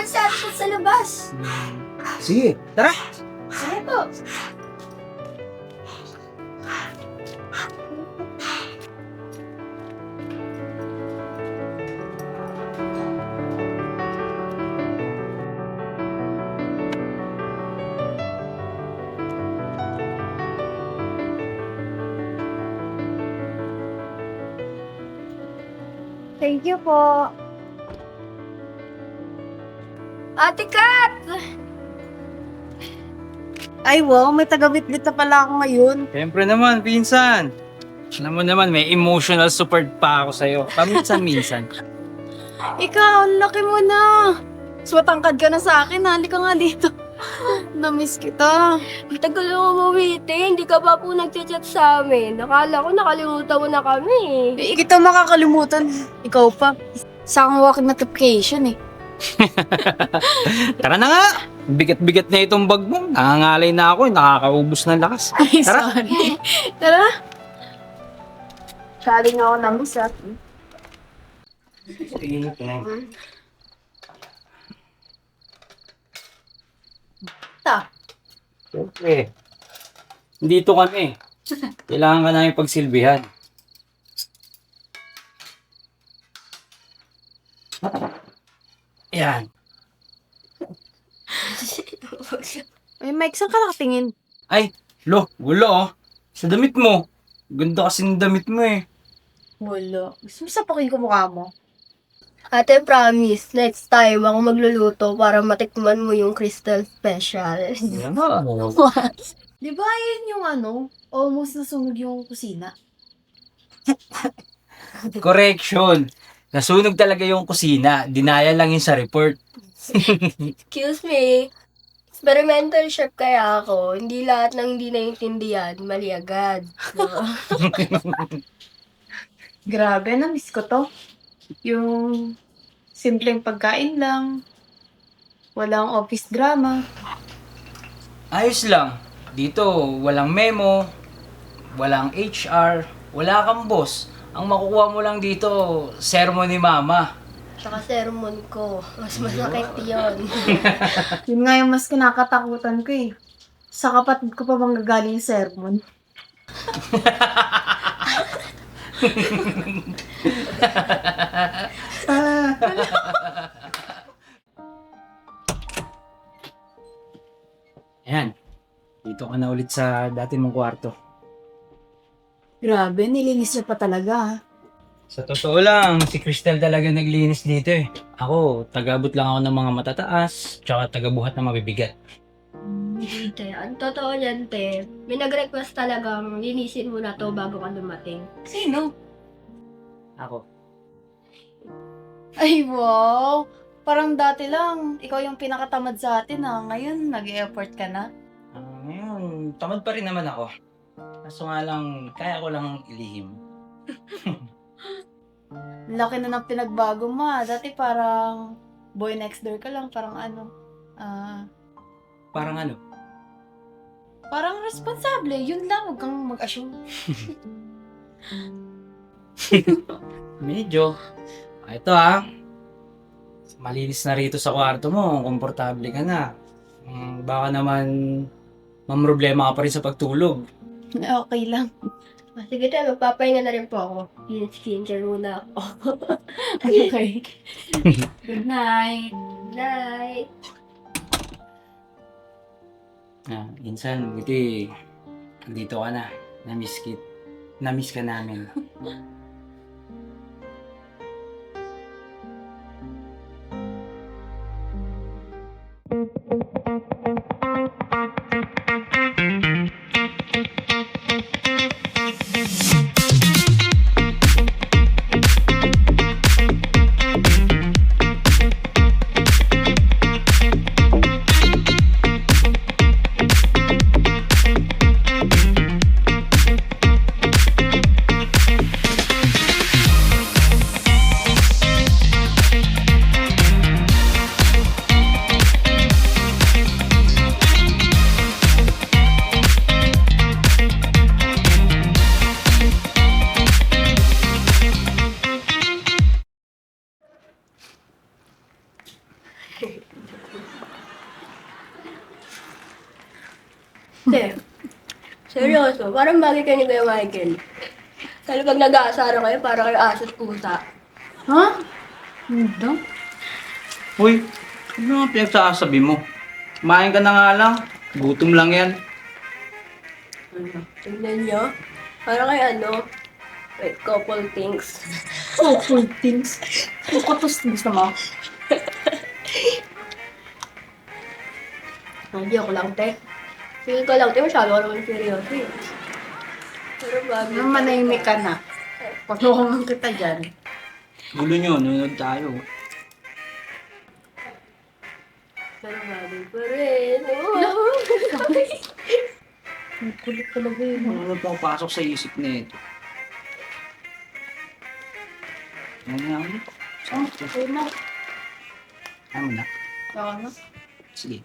Samahan sa atin sa labas. Sige, tara. Sige po. Thank you po. Ate Kat! Ay, wow, may taga-bitbit na pala ako ngayon. Siyempre naman, pinsan. Alam mo naman, may emotional support pa ako sa'yo. Paminsan-minsan. Ikaw, ang laki mo na. Mas matangkad ka na sa akin, halika nga dito. Namiss kita. Matagal mo umuwiting, hindi ka pa po nag-chat sa amin. Nakala ko nakalimutan mo na kami. Eh, kita makakalimutan. Ikaw pa. Sa akong walking notification eh. Tara na nga! Bigat-bigat na itong bag mo. Nangangalay na ako, nakakaubos ng lakas. Ay, Tara. sorry. Tara. Saling ako ng busa. Ta. Siyempre. Dito kami. Kailangan ka namin pagsilbihan. Yan. Ay, Mike, saan ka nakatingin? Ay, gulo oh. Sa damit mo. Ganda kasi ng damit mo eh. Wala. Gusto mo sapakin ko mukha mo? Ate, promise, next time ako magluluto para matikman mo yung Crystal Special. Yan nga. Di ba yun yung almost nasunog yung kusina? Correction. Nasunog talaga yung kusina. Dinaya lang yun sa report. Excuse me, experimental chef kaya ako. Hindi lahat ng hindi naiintindihan, mali agad. No? Grabe, na-miss ko to. Yung simpleng pagkain lang. Walang office drama. Ayos lang. Dito, walang memo, walang HR, wala kang boss. Ang makukuha mo lang dito, sermon ni mama. Tsaka sermon ko, mas masakit yun. Yun nga yung mas kinakatakutan ko eh. Sa kapatid ko pa bang gagaling yung sermon? Ayan. Dito ka na ulit sa dati mong kwarto. Grabe, nilinis niya pa talaga ha. Sa totoo lang, si Crystal talaga naglinis dito eh. Ako, tagabot lang ako ng mga matataas, tsaka tagabuhat ng mabibigat. Hindi, te. Ang totoo yan, te. May nag-request talagang linisin mo na to bago ka dumating. Sino? Ako. Ay, wow! Parang dati lang, ikaw yung pinakatamad sa atin ha. Ngayon, nag-e-effort ka na. Ngayon, tamad pa rin naman ako. Kaso nga lang, kaya ko lang ilihim. Laki na ng pinagbago mo ha. Dati parang boy next door ka lang. Parang Parang ano? parang responsable. Yun lang, huwag kang mag-assume. Medyo. Ito ha. Malinis na rito sa kwarto mo. Komportable ka na. Baka naman mamroblema ka pa rin sa pagtulog. Okay lang. Sige, te. Magpapahinga na rin po ako. Skincare muna ako. Okay. Good night. Night. Insan, buti dito ka na. Namiss ka namin. Te, seryoso, parang bagay kayo ni Kuya Michael. Lalo pag nag-aasara kayo, para kayo aso't pusa. Ha? Hindi. Uy, ano nga pinagsasabi mo? Kumain ka na nga lang. Gutom lang yan. Tignan nyo. Para kayo like couple things. Oh, cool things. Kukutos gusto mo? Hindi ako lang, te. Feel ko lang, te, masyado ka naman seryoso eh. Pero bagay. Nang manahimik ka na. Paglukungan kita dyan. Gulo nyo, nunod tayo. Pero bagay pa rin. Ang kulit talaga yun. Ano pang pasok sa isip na ito? Ano nga ulit? Oh, okay na. Ano na? Oo na. Sige.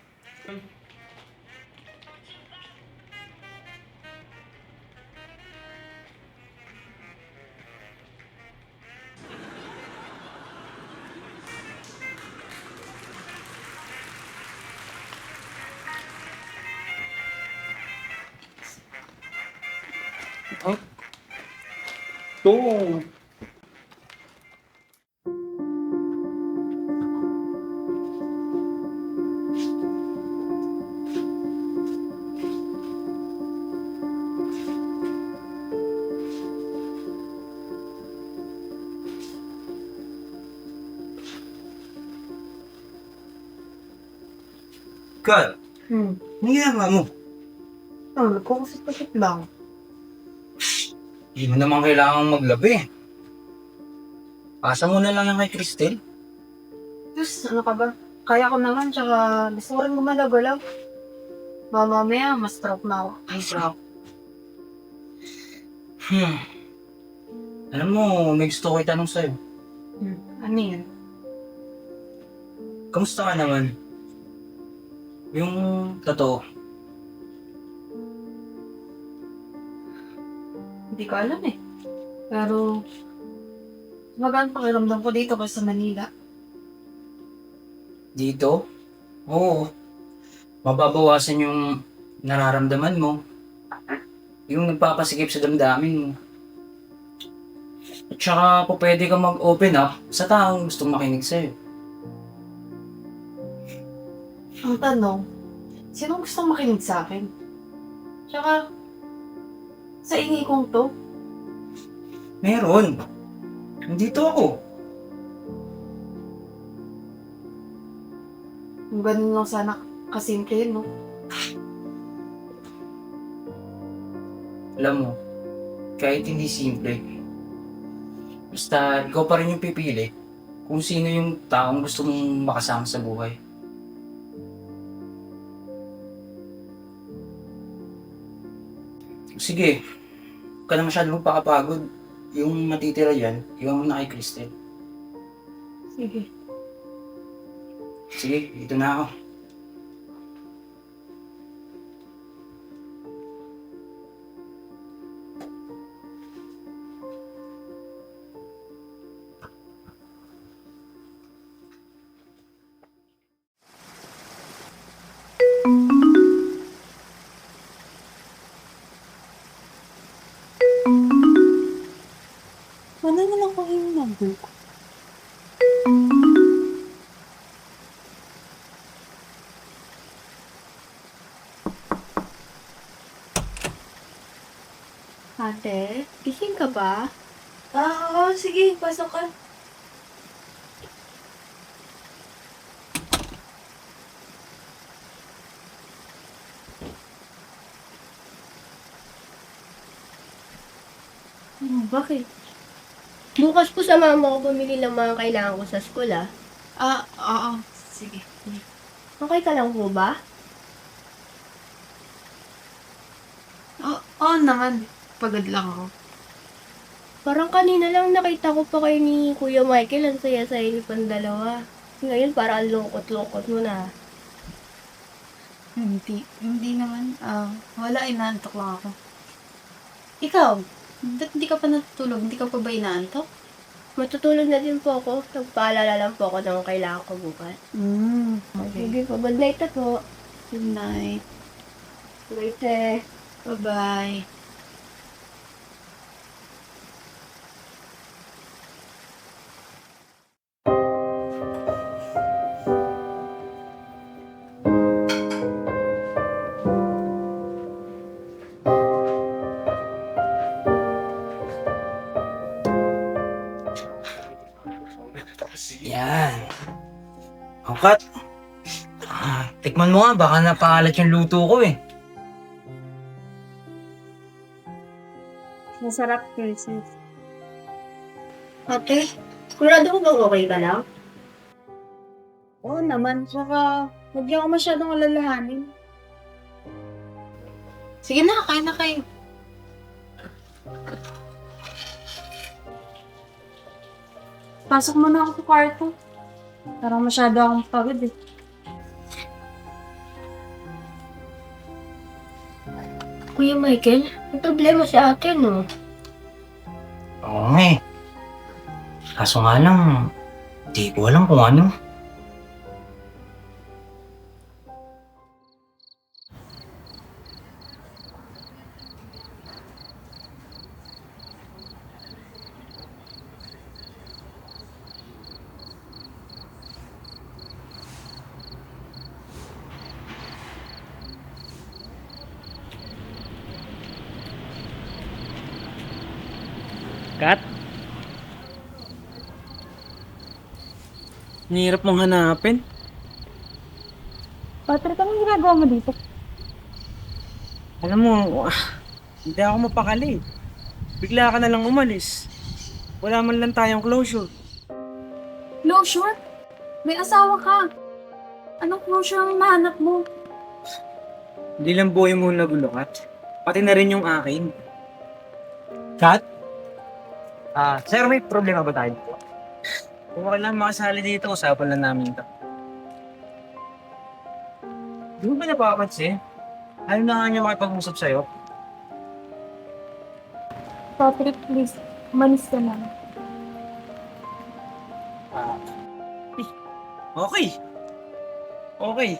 Oh. Ito. God, ano ginagawa mo? Ano ko kasi sakit lang. Hindi mo naman kailangang maglabi. Pasa mo na lang yan kay Cristel. Diyos, ano ka ba? Kaya ko naman, tsaka gusto ko rin gumalaw-galaw. Mamaya, mas stroke na ako. Ay, stroke. Alam mo, may gusto ko itanong sa'yo. Ano yun? Kamusta ka naman? Yung totoo. Hindi ko alam eh. Pero, magaan pakiramdam ko dito kasi sa Manila. Dito? Oo. Mababawasan yung nararamdaman mo. Yung nagpapasikip sa damdamin mo. At saka po pwede ka mag-open up sa taong gustong makinig sa'yo. Ang tanong, sinong gustong makinig sa akin? Tsaka, sa ingi kong to, Meron. Nandito ako. kung ganun lang sana kasimple yun, no? Alam mo, kahit hindi simple, basta ikaw pa rin yung pipili kung sino yung taong gusto mong makasama sa buhay. Sige, huwag ka na masyadong magpakapagod. Yung matitira dyan, yung na kay Cristel. Sige. Sige, dito na ako. Wala na lang ko yung number ko. Ate, gising ka ba? Oo, sige, pasok ka. Bakit? Bukas po sa mama ko bumili ng mga kailangan ko sa school, ah. Oo. Sige. Okay ka lang po ba? Oo naman. Pagod lang ako. Parang kanina lang nakita ko pa kayo ni Kuya Michael. Ang saya-saya niyo pang dalawa. Ngayon, parang ang lungkot-lungkot mo na. Hindi naman. Wala, inaantok lang ako. Ikaw, ba't hindi ka pa natutulog? Hindi ka pa ba inaantok? Matutulog na din po ako. Nagpaalala lang po ako ng kailangan ko bukas. Okay. Sige po, good night na po. Good night. Bye, te. Bye-bye. Yan. O, Kat. Tikman mo nga, baka napakalat yung luto ko eh. Masarap, princess. Ate, sigurado ko bang okay ka lang? Oo naman, saka huwag niyo ako masyadong alalahanin. Sige na, kain na kayo. Pasok mo na ako sa kwarto. Parang masyado akong pagod eh. Kuya Michael, may problema sa atin, no? Oo nga eh. Kaso nga lang, di ko alam kung ano. Kat? Ang hirap mong hanapin. Patrick, anong ginagawa mo dito? Alam mo, hindi ako mapakali. Bigla ka na lang umalis. Wala man lang tayong closure. Closure? May asawa ka. Anong closure ang nahanap mo? Hindi lang buhay mo nagulo, Kat. Pati na rin yung akin. Kat? Sir, may problema ba tayo? Kung okay lang makasali dito, usapan lang namin ito. Di mo ba napapansin? Ayaw na nga niya makipag-usap sa'yo. Patrick, please. Manis ka na. Okay. Okay.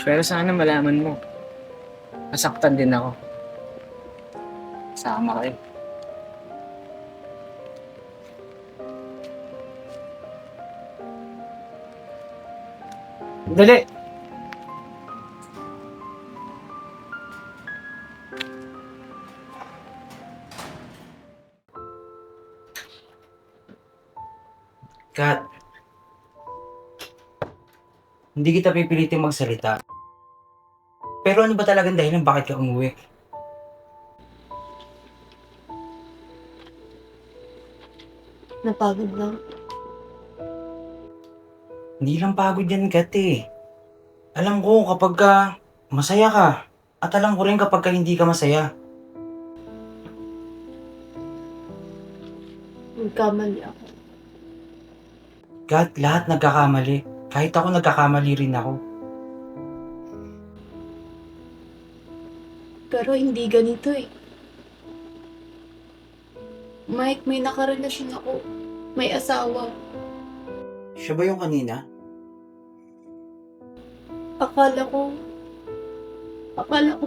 Pero sana malaman mo. Nasaktan din ako. Sama kayo. Dali! Kat, hindi kita pipilitin magsalita. Pero ano ba talagang dahilan bakit ka umuwi? Napagod lang. Hindi lang pagod yan, Kat eh. Alam ko kapag ka masaya ka, at alam ko rin kapag ka hindi ka masaya. Nagkamali ako. Kat, lahat nagkakamali. Kahit ako nagkakamali rin ako. Pero hindi ganito eh. Mike, may nakarelasyon ako. May asawa. Siya ba yung kanina? Akala ko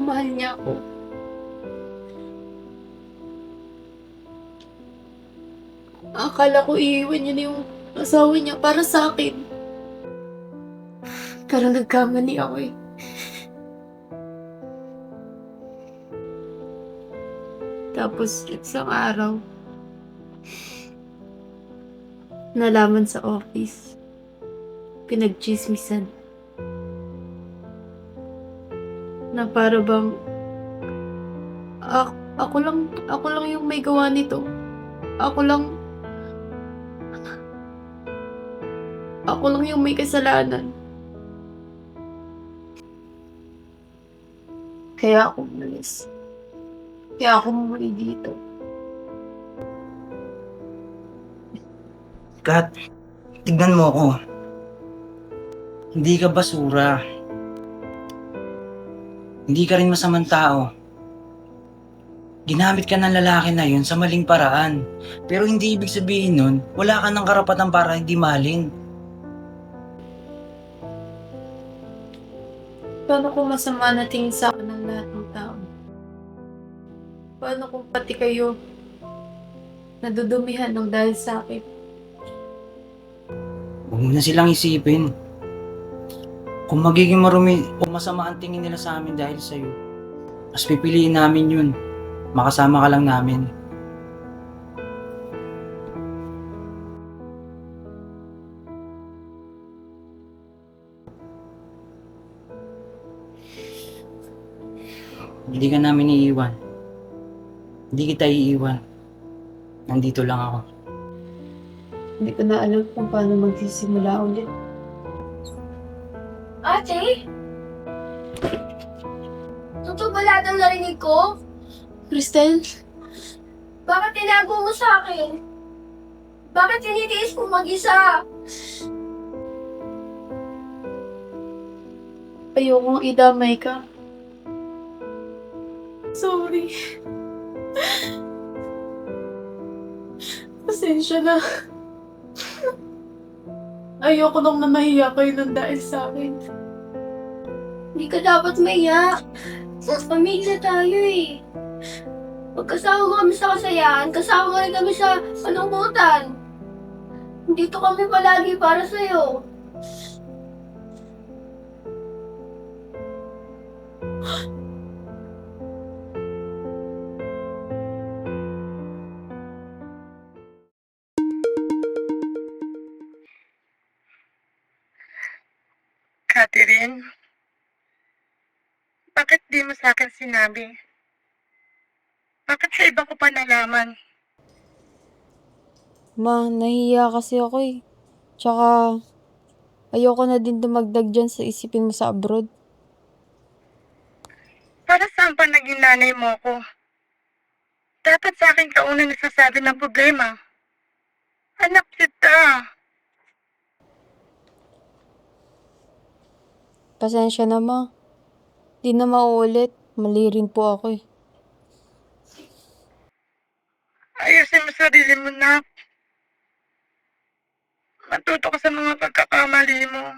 mahal niya ako. Akala ko iiwan niya na yung asawa niya para sa akin. Pero nagkamali ako eh. Tapos isang araw, nalaman sa office, pinagchismisan. Na para bang ako lang yung may gawa nito. Ako lang yung may kasalanan. Kaya ako umalis. Kaya ako umuwi dito. Kat, tignan mo ako. Hindi ka basura. Hindi ka rin masamang tao. Ginamit ka ng lalaki na yun sa maling paraan. Pero hindi ibig sabihin nun, wala ka ng karapatan para hindi mahalin. Paano kung masama na tingin sa akin ng lahat Paano kung pati kayo nadudumihan ng dahil sa akin? Huwag mo na silang isipin. Kung magiging marumi o masama ang tingin nila sa amin dahil sa'yo, mas pipiliin namin yun. Makasama ka lang namin. Hindi ka namin iiwan. Hindi kita iiwan. Nandito lang ako. Hindi ko na alam kung paano magsisimula ulit. Ate? Totoo ba lahat ang narinig ko? Cristel, Bakit tinago mo sa akin? Bakit tinitiis mo mag-isa? ayokong idamay ka. Sorry. Pasensya na. Ayoko nang namahiya kayo ng dahil sa akin. Hindi ka dapat maiyak. Pamilya tayo eh. Pag kasama mo kami sa kasayahan, kasama mo rin kami sa kalungkutan. Dito kami palagi para sa'yo. Catherine, bakit di mo sa akin sinabi? Bakit sa iba ko pa nalaman? Ma, nahihiya kasi ako eh. Tsaka, ayoko na din dumagdag dyan sa isipin mo sa abroad. Para saan pa naging nanay mo ko? Dapat sa akin ka unang nagsasabi ng problema. Anak kita. Pasensya na, ma. Di na mauulit. Mali rin po ako eh. Ayusin mo sarili mo, nak. Matuto ka sa mga pagkakamali mo.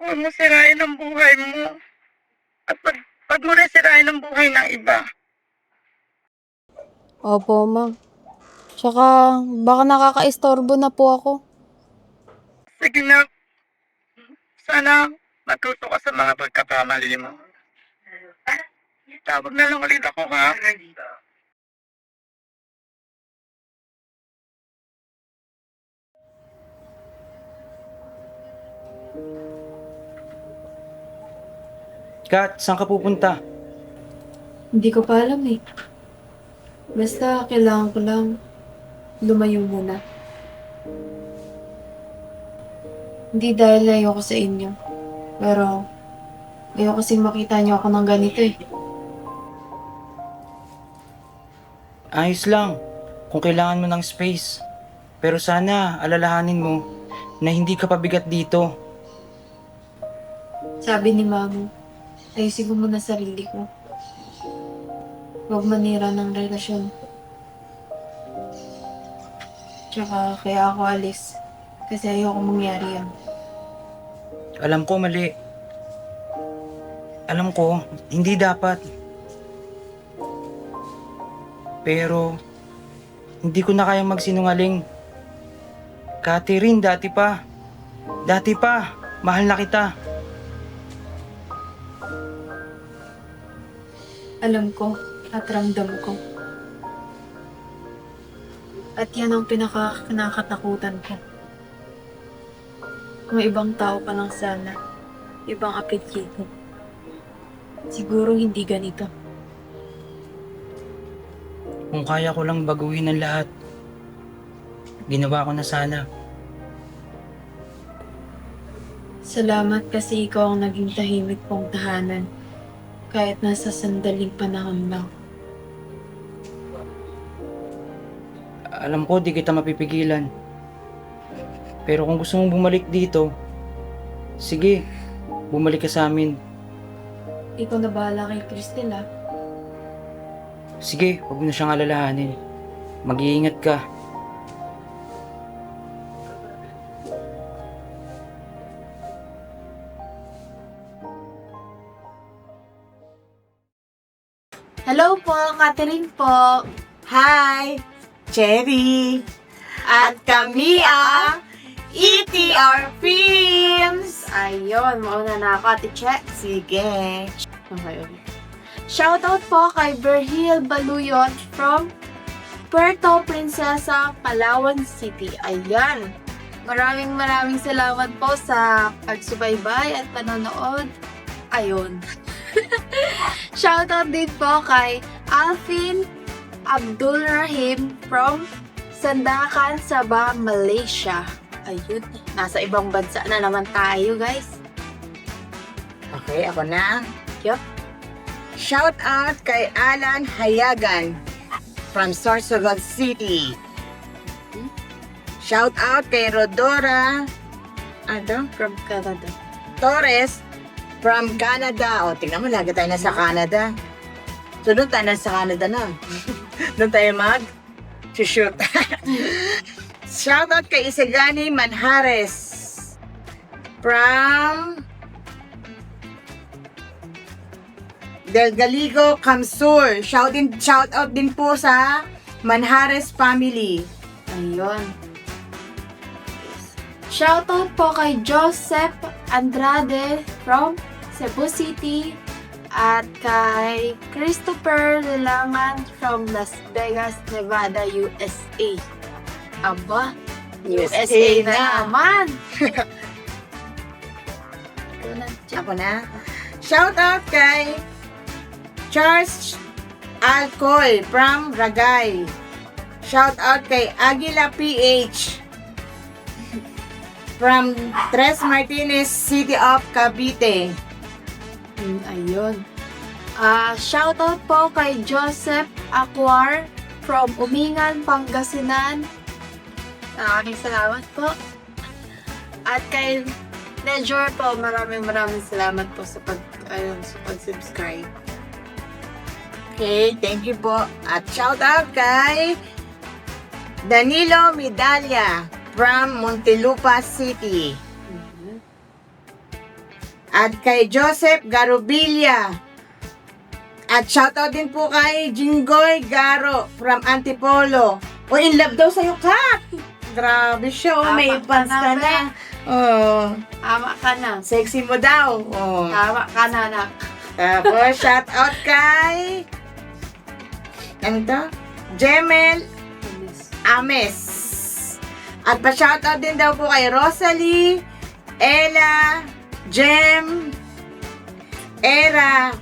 Huwag mo sirain ang buhay mo. At pag mo rin sirain ang buhay ng iba. Opo, ma. Tsaka, baka nakakaistorbo na po ako. Sige, nak. Sana matuto ka sa mga pagkakamali mo. Tawag na lang ulit ako, ha? Kat, saan ka pupunta? Hindi ko pa alam eh. Basta kailangan ko lang lumayo muna. Hindi dahil ayoko sa inyo. Pero ayoko kasing makita niyo ako ng ganito eh. Ayos lang. Kung kailangan mo ng space. Pero sana alalahanin mo na hindi ka pabigat dito. Sabi ni Mamo, ayusin ko muna sarili ko. Huwag manira ng relasyon. Tsaka kaya ako alis. Kasi ayoko mangyari yan. Alam ko mali. Alam ko, hindi dapat. Pero, hindi ko na kayang magsinungaling. Catherine, dati pa. Dati pa. Mahal na kita. Alam ko at ramdam ko. At yan ang pinaka-kinakatakutan ko. Kung ibang tao pa lang sana, ibang apelyido. Siguro hindi ganito. Kung kaya ko lang baguhin ang lahat, ginawa ko na sana. Salamat kasi ikaw ang naging tahimik kong tahanan. Kahit nasa sandaling panahon lang. Alam ko, di kita mapipigilan. Pero kung gusto mong bumalik dito, sige, bumalik ka sa amin. Ikaw na bahala kay Cristel ah. Sige, huwag mo na siyang alalahanin. Mag-iingat ka. po, Catherine po. Hi! Cherry! At kami ang ETR Films! Ayun, mauna na ako, Ate Che. Sige. Okay. Shoutout po kay Berhil Baluyot from Puerto Princesa, Palawan City. Ayan. Maraming salamat po sa pagsubaybay at panonood. Ayun. Shoutout din po kay Alvin Abdul Rahim from Sandakan, Sabah, Malaysia. Ayun. Nasa ibang bansa na naman tayo, guys. Okay, ako na. Yup. Shout out kay Alan Hayagan from Sorsogon City. Shout out kay Rodora From Canada. Torres from Canada. O, tingnan mo, lagi tayo nasa Canada. So, doon tayo nasa Canada na. Doon tayo shoot. Shout out kay Isagani Manjares from Del Galigo, Kamsur. Shout out din po sa Manjares family. Ayun. Shoutout po kay Joseph Andrade from Cebu City at kay Christopher Lilangan from Las Vegas, Nevada, USA. Aba, USA na naman! Ako na. Shout out kay Charles Alcoy from Ragay. Shout out kay Aguila PH from Tres Martinez, City of Cavite. Ayun. Shoutout po kay Joseph Aquar from Umingan, Pangasinan. Maraming salamat po. At kay Nejor po, maraming salamat po sa pag-subscribe. Okay, thank you po. At shout out kay Danilo Medalla from Montelupa City. At kay Joseph Garubilla. At shoutout din po kay Jingoy Garo from Antipolo. O, in love daw sa'yo, Kat! Grabe siya, oh, may Tama fans ka ka na, na. Oh, Tama ka na. sexy mo daw. Oh. Tama ka na, anak. Tapos, shoutout kay... Ano to? Jemel Ames. At pa-shoutout din daw po kay Rosalie, Ella, Jem, Era,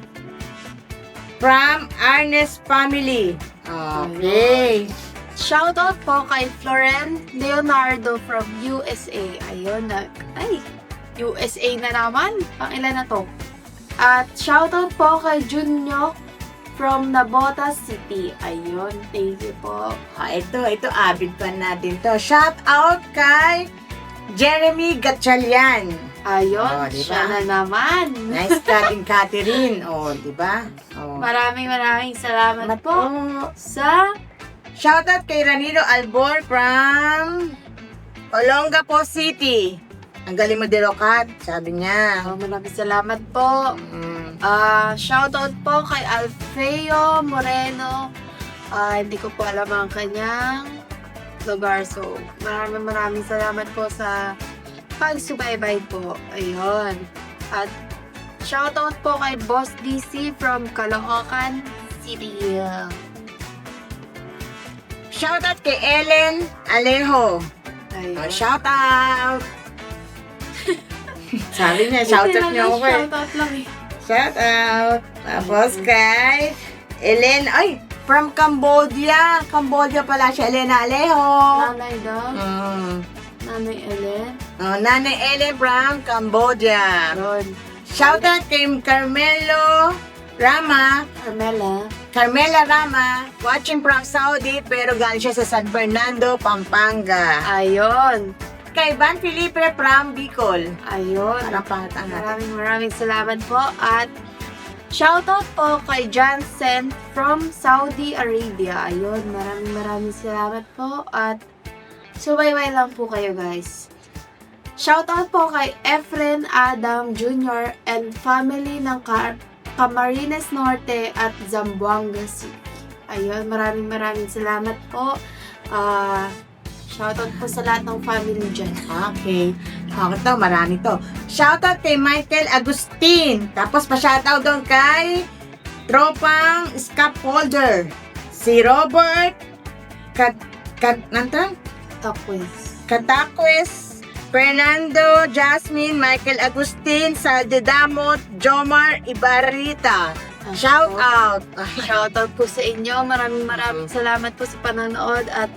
from Arnes family. Okay. Shoutout po kay Floren Leonardo from USA. Ayun na. Ay, USA na naman. Pangilan na to. At shoutout po kay Junyo from Nabota City. Ayun, thank you po. Ito, avid fan natin to. Shout out kay Jeremy Gatchalian. Ayun, Oh, diba? siya na naman. Nice cutting Catherine. Oh, di ba? Oh. Maraming salamat po sa Shout out kay Ranilo Albor from Olongapo City. Ang galing mo, Derokat, sabi niya. maraming salamat po. Shoutout po kay Alfeo Moreno. Hindi ko po alam ang kanyang lugar. So, maraming salamat po sa pagsubaybay po. Ayun. At shoutout po kay Boss DC from Caloocan City. Shout out kay Ellen Alejo. Ayun. Shout out. Sabi niya, shout out niyo ako eh. Shoutout lang eh. Shout out. Tapos kay Ellen, ay, from Cambodia. Cambodia pala siya, Elena Alejo. Nanay daw. Nanay Ellen. Nanay Ellen from Cambodia. Ayun. Shout out kay Carmelo Rama. Carmela Rama, watching from Saudi, pero galing siya sa San Fernando, Pampanga. Ayun. Kay Van Felipe from Bicol. Ayun. Parang pangatang natin. Maraming salamat po. At shoutout po kay Jansen from Saudi Arabia. Ayun, maraming salamat po. At subaybay lang po kayo, guys. Shoutout po kay Efren Adam Jr. and family ng Camarines Norte at Zamboanga City. Ayun, maraming salamat po. Shoutout po sa lahat ng family dyan. Okay. Ako to, marami to. Shoutout kay Michael Agustin. Tapos pa-shoutout doon kay tropang scaffolder. Si Robert Katakwes, Fernando, Jasmine, Michael Agustin, Saldedamot, Jomar Ibarrita. Shout out! Shoutout po sa inyo. Maraming salamat po sa panonood at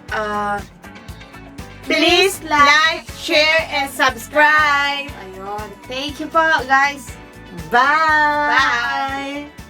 Please like, share, and subscribe! ayun. Thank you po, guys. Bye! Bye!